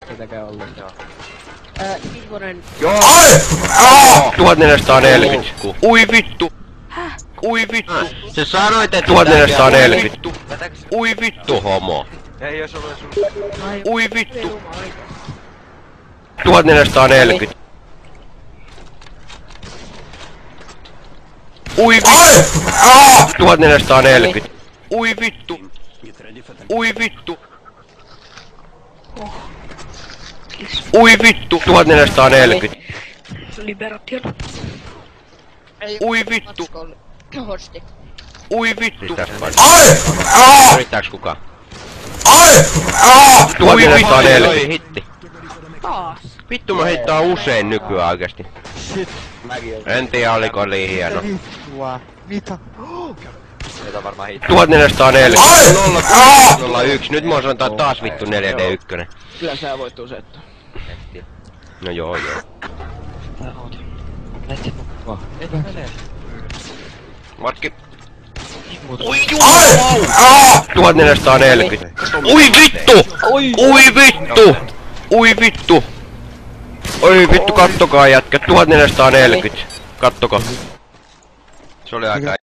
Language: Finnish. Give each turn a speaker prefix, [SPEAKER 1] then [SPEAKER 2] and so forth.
[SPEAKER 1] Sitäkään ollut.
[SPEAKER 2] Joo.
[SPEAKER 3] Mikkonen.
[SPEAKER 2] Joo!
[SPEAKER 4] 1440. Ui vittu!
[SPEAKER 3] Häh?
[SPEAKER 4] Ui vittu!
[SPEAKER 2] Se sanoit, että
[SPEAKER 4] 1440.
[SPEAKER 2] Vetäks?
[SPEAKER 4] Ui vittu homo!
[SPEAKER 2] Ei jos ollut sun...
[SPEAKER 3] Ai,
[SPEAKER 4] Ui vittu!
[SPEAKER 3] peruma, ai.
[SPEAKER 4] 1440. Ui vittu! 1440. Ui vittu! Ui vittu! Ui vittu! 1440.
[SPEAKER 3] Liberation.
[SPEAKER 4] Ui vittu!
[SPEAKER 3] Hosti.
[SPEAKER 4] Ui vittu!
[SPEAKER 2] Mitäs vai?
[SPEAKER 4] Yrittääks kukaan?
[SPEAKER 2] Ui
[SPEAKER 4] 1440.
[SPEAKER 2] hitti.
[SPEAKER 3] Taas.
[SPEAKER 4] Vittu mä hittaa usein nykyään oikeesti.
[SPEAKER 1] Mäkin on.
[SPEAKER 4] En tiedä oliko liian hieno.
[SPEAKER 1] Vittua. Mitä?
[SPEAKER 2] Meitä on varmaan hitti.
[SPEAKER 4] 1440. 01. Nyt mua sanotaan taas vittu 4D1.
[SPEAKER 1] Kyllä sä voit useettaa.
[SPEAKER 2] En tiedä.
[SPEAKER 4] No joo joo.
[SPEAKER 1] Let's go. Et mene.
[SPEAKER 4] Markki. Ui jumala! 1440. Ui vittu! Ui vittu! Ui vittu! Oi vittu, kattokaa jätkä. 1440. Kattokaa. Se oli aika